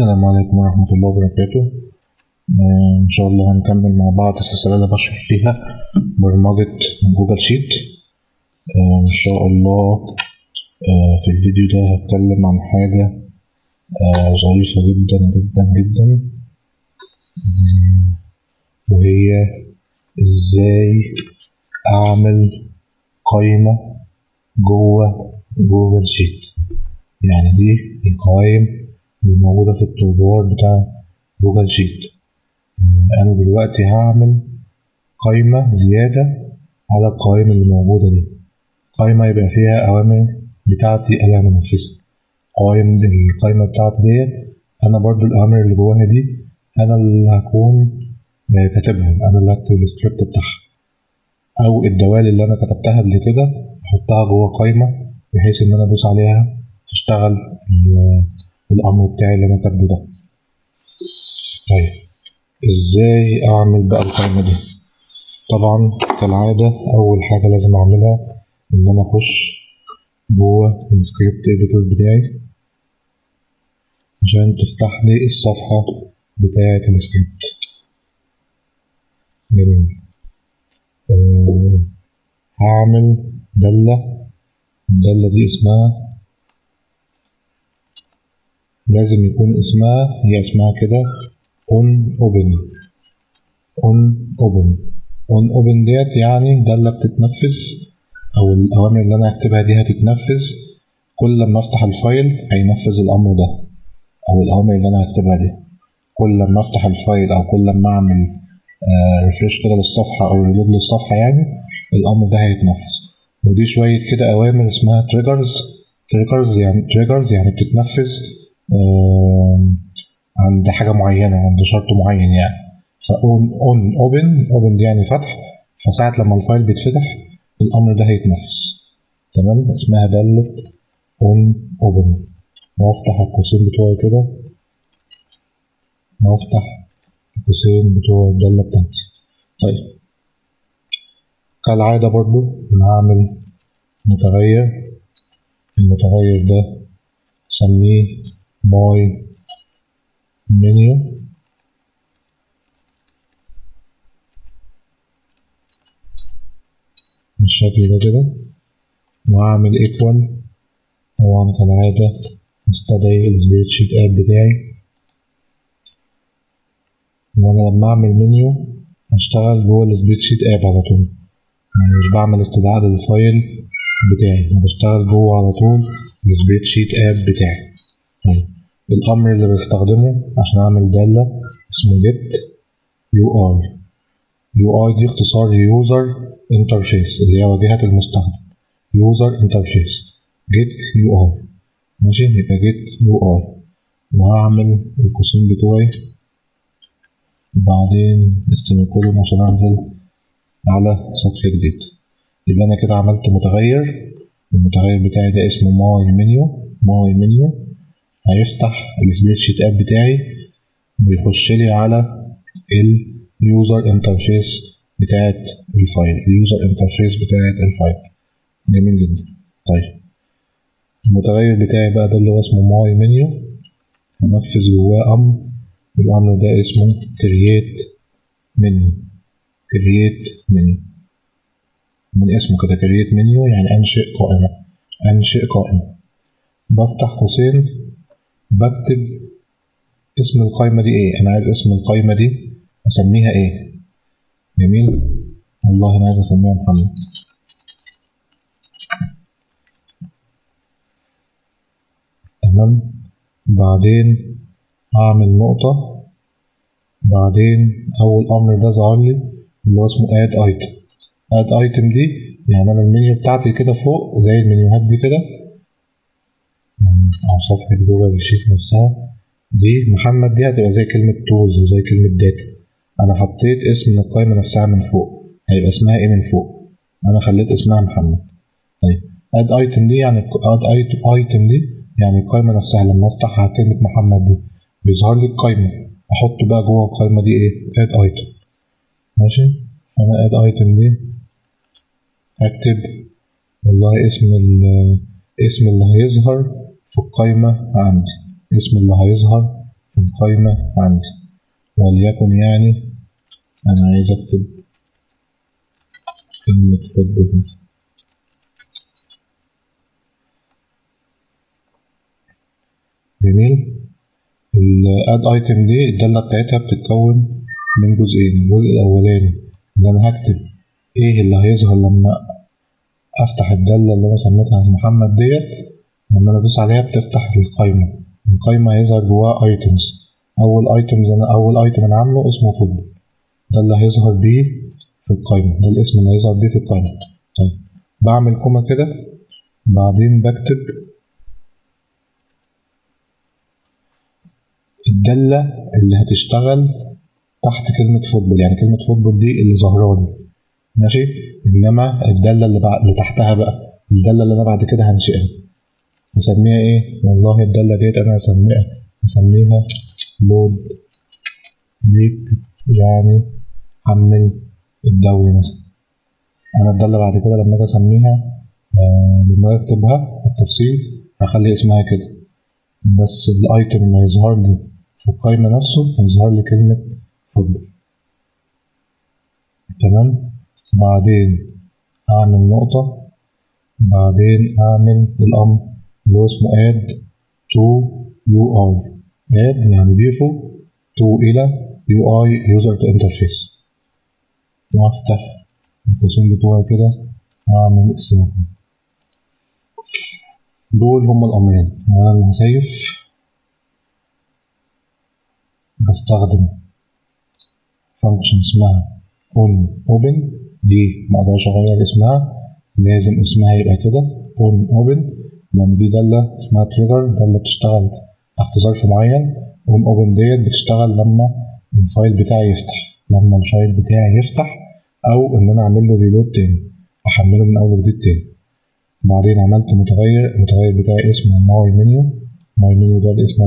السلام عليكم ورحمة الله وبركاته. إن شاء الله هنكمل مع بعض السلسلة اللي بشرح فيها برمجة جوجل شيت. إن شاء الله في الفيديو ده هتكلم عن حاجة ظريفة جدا جدا جدا، وهي إزاي أعمل قائمة جوه جوجل شيت. يعني دي القوائم اللي موجودة في التوبار بتاع جوجل شيت. أنا دلوقتي هعمل قائمة زيادة على القوائم اللي موجودة دي، قائمة يبقى فيها أوامر بتاعتي أنا منفذة. القائمة بتاعتي ديت أنا برضو الأوامر اللي جواها دي أنا اللي هكون كاتبهم، أنا اللي هكتب السكريبت بتاعها، أو الدوال اللي أنا كتبتها قبل كده أحطها جوه قائمة بحيث إن أنا أدوس عليها تشتغل الأمر بتاعي اللي أنا كاتبه ده. طيب إزاي أعمل بقى القائمة دي؟ طبعا كالعادة أول حاجة لازم أعملها إن أنا أخش جوه السكريبت إديتور بتاعي عشان تفتح لي الصفحة بتاعة السكريبت. جميل. هعمل الدالة دي اسمها، لازم يكون هي اسمها كده on open ديت، يعني دالة بتتنفذ، أو الأوامر اللي أنا هكتبها دي هتتنفذ كل لما أفتح الفايل هينفذ الأمر ده، أو الأوامر اللي أنا هكتبها دي كل لما أفتح الفايل أو كل لما أعمل ريفريش كده للصفحة أو ريلود للصفحة يعني الأمر ده هيتنفذ. ودي شوية كده أوامر اسمها تريجرز يعني بتتنفذ عند حاجة معينة، عند شرط معين يعني. فأون اوبن دي يعني فتح، فساعة لما الفايل بيتفتح الأمر ده هيتنفذ. تمام، اسمها دالة on open. وأفتح القوسين بتوعي كده، وأفتح القوسين بتوع الدالة بتاعتي. طيب كالعادة برضو أنا هعمل المتغير ده سميه my menu، بالشكل ده كده، وهعمل equal. طبعا كالعادة استدعي السبريد شيت اب بتاعي، وانا لما اعمل منيو هشتغل جوه السبريد شيت اب على طول، يعني مش بعمل استدعاء للفايل بتاعي، انا بشتغل جوه على طول السبريد شيت اب بتاعي. طيب الامر اللي بستخدمه عشان اعمل دالة اسمه getUi. دي اختصار يوزر انترفيس، اللي هي واجهة المستخدم، يوزر انترفيس getUi. ماشي، يبقى getUi. وهعمل القوسين بتوعي وبعدين السيميكولون عشان انزل على سطر جديد. يبقى انا كده عملت المتغير بتاعي ده اسمه ماي منيو هيفتح السبريد شيت اب بتاعي ويخش لي على اليوزر انترفيس بتاعت الفايل، جميل جدا. طيب المتغير بتاعي بقى ده اللي هو اسمه ماي منيو، هنفذ جواه الأمر ده اسمه createMenu. من اسمه كده createMenu يعني أنشئ قائمة. بفتح قوسين بكتب اسم القائمة دي ايه، أنا عايز اسم القائمة دي أسميها ايه. جميل، والله أنا عايز أسميها محمد. تمام، بعدين هعمل نقطة، بعدين أول أمر ده ظهر لي اللي هو اسمه addItem دي يعني أنا المنيو بتاعتي كده فوق زي المنيوهات دي كده على صفحة جوجل شيت نفسها. دي محمد دي هتبقى زي كلمة تولز وزي كلمة داتا. أنا حطيت اسم القائمة نفسها من فوق، هيبقى اسمها إيه من فوق؟ أنا خليت اسمها محمد. طيب addItem دي يعني القائمة نفسها لما أفتح على كلمة محمد دي بيظهر لي القائمة، أحط بقى جوه القائمة دي إيه؟ addItem. ماشي، فأنا addItem دي هكتب والله اسم اللي هيظهر في القائمة عندي، اسم اللي هيظهر في القائمة عندي، وليكن يعني أنا عايز أكتب كلمة فوتبول مثلا. جميل. الاد ايتم دي الدالة بتاعتها بتتكون من جزئين. الجزء الأولاني اللي أنا هكتب إيه اللي هيظهر لما أفتح الدالة اللي أنا سميتها محمد ديت. لما أنا أدوس عليها بتفتح القايمة هيظهر جواها ايتمز. أول ايتم أنا عامله اسمه فوتبول، ده اللي هيظهر بيه في القايمة، ده الاسم اللي هيظهر بيه في القايمة. طيب بعمل كوما كده، بعدين بكتب الدالة اللي هتشتغل تحت كلمة فوتبول، يعني كلمة فوتبول دي اللي ظهرالي ماشي. إنما الدالة اللي تحتها بقى، الدالة اللي أنا بعد كده هنشئها هسميها إيه؟ والله الدالة ديت أنا هسميها لود ليك، يعني حمل الدوري مثلا. أنا الدالة بعد كده لما أجي أسميها لما أكتبها التفصيل هخلي اسمها كده، بس الأيتم اللي هيظهر لي في القايمة نفسه هيظهر لي كلمة فوتبول. تمام. بعدين أعمل نقطة، بعدين أعمل الأمر اللي هو اسمه addToUi. add يعني ضيفه، to إلى UI user to interface، وأفتح القوسين بتوعي كده وأعمل السيميكولون. دول هما الأمرين. وأنا هسيف بستخدم فانكشن اسمها open، دي مقدرش أغير اسمها، لازم اسمها يبقى كده open، لأن دي دالة اسمها trigger، دالة بتشتغل تحت ظرف معين. open ديت بتشتغل لما الفايل بتاعي يفتح، أو إن أنا أعمل له ريلود تاني، أحمله من أول وجديد تاني. بعدين عملت المتغير بتاعي اسمه ماي منيو، ده الاسم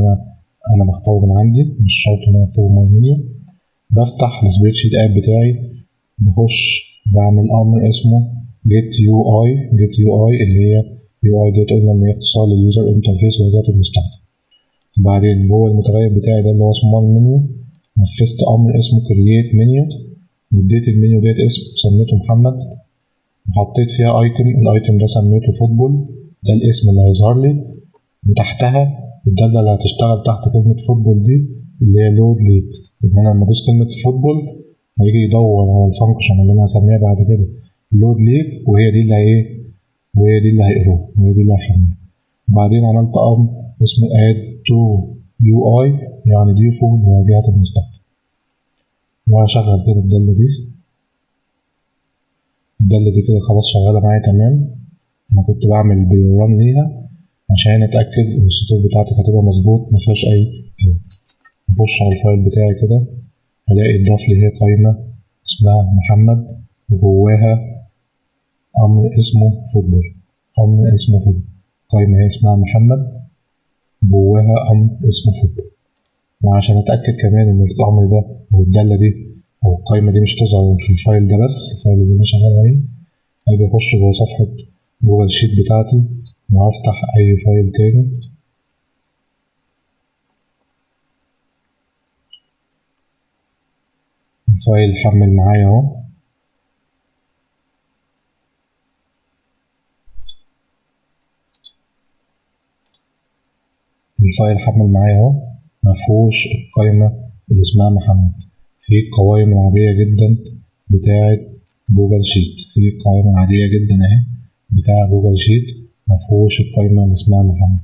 أنا بختاره من عندي، مش شرط إن أنا أكتبه ماي منيو. بفتح السبريد شيت اب بتاعي، بخش بعمل امر اسمه getUi اللي هي UI ديت قلنا ان هي اختصار لليوزر انترفيس وواجهة المستخدم. بعدين جوه المتغير بتاعي ده اللي هو اسمه المنيو نفذت امر اسمه createMenu، واديت المنيو ديت اسم سميته محمد، وحطيت فيها الايتم ده سميته فوتبول، ده الاسم اللي هيظهر لي، وتحتها الدالة اللي هتشتغل تحت كلمة فوتبول دي اللي هي لود ليك. إن أنا لما أدوس كلمة فوتبول هيجي يدور على الفانكشن اللي أنا هسميها بعد كده لود ليك، وهي دي اللي هيقروها، وهي دي اللي هيحملها. بعدين عملت أمر اسمه addToUi يعني ضيفه لواجهة المستخدم، وهشغل كده الدالة دي كده خلاص شغالة معايا تمام. أنا كنت بعمل بران ليها عشان أتأكد إن السطور بتاعتي كاتبها مظبوط مفيهاش أي حاجة. أخش على الفايل بتاعي كده ألاقي اتضاف لي هي قائمة اسمها محمد، وجواها أمر اسمه فوتبول. قائمة هي اسمها محمد، جواها أمر اسمه فوتبول. وعشان أتأكد كمان إن الأمر ده أو الدالة دي أو القائمة دي مش تظهر في الفايل ده بس، الفايل اللي أنا شغال عليه، أجي أخش جوا صفحة جوجل شيت بتاعتي وهفتح أي فايل تاني. الفايل حمل معايا اهو، مفهوش القائمة اللي اسمها محمد. في القوائم العادية جدا بتاعة جوجل شيت، اهي بتاع جوجل شيت مفهوش القائمة اللي اسمها محمد.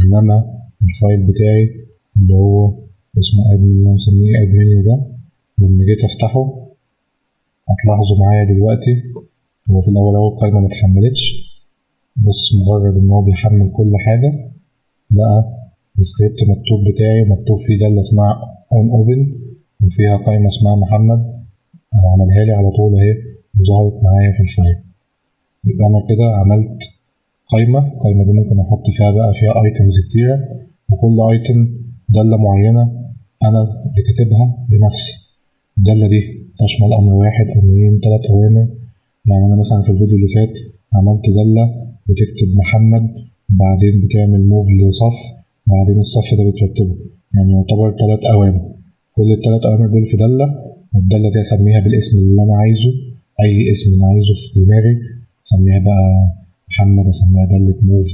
انما الفايل بتاعي اللي هو اسمه اللي مسميه ادمنيو ده، لما جيت افتحه هتلاحظوا معايا دلوقتي هو في الأول القايمة متحملتش، بس مجرد إن هو بيحمل كل حاجة بقى السكريبت مكتوب بتاعي مكتوب فيه دالة اسمها open وفيها قايمة اسمها محمد، أنا عملها لي على طول أهي وظهرت معايا في الفايل. يبقى أنا كده عملت القايمة دي ممكن أحط فيها ايتمز كتيرة، وكل ايتم دالة معينة أنا اللي كاتبها بنفسي. الدالة دي تشمل أمر واحد، أمرين، 3 أوامر. يعني أنا مثلا في الفيديو اللي فات عملت دالة بتكتب محمد، بعدين بتعمل موف لصف، بعدين الصف ده بيترتبه، يعني يعتبر 3 أوامر. كل ال3 أوامر دول في دالة، والدالة دي أسميها بالاسم اللي أنا عايزه، أي اسم أنا عايزه في دماغي. أسميها بقى محمد، أسميها دالة موف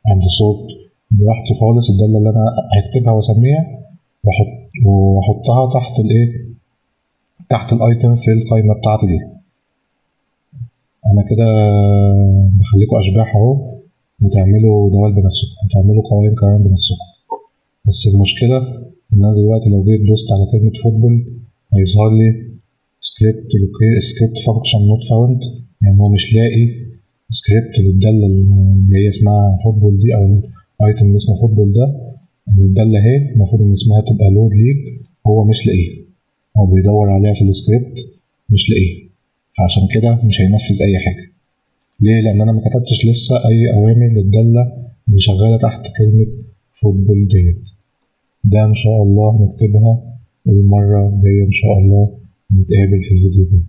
عند صوت، براحتي خالص. الدالة اللي أنا هكتبها وأسميها وأحطها تحت تحت الأيتم في القائمة بتاعتي دي. أنا كده بخليكوا أشباح أهو، وتعملوا دوال بنفسكم، وتعملوا قوائم كمان بنفسكم. بس المشكلة إن أنا دلوقتي لو جيت دوست على كلمة فوتبول هيظهر لي سكريبت فانكشن نوت فاوند، يعني هو مش لاقي سكريبت للدالة اللي هي اسمها فوتبول دي، أو الأيتم اللي اسمه فوتبول ده. إن الدالة اهي المفروض إن اسمها تبقى لود ليك، هو مش لاقيه، هو بيدور عليها في السكريبت مش لاقيه، فعشان كده مش هينفذ أي حاجة. ليه؟ لأن أنا ما كتبتش لسه أي أوامر للدالة اللي شغالة تحت كلمة فوتبول ديت. ده إن شاء الله نكتبها المرة الجاية إن شاء الله، نتقابل في الفيديو ده.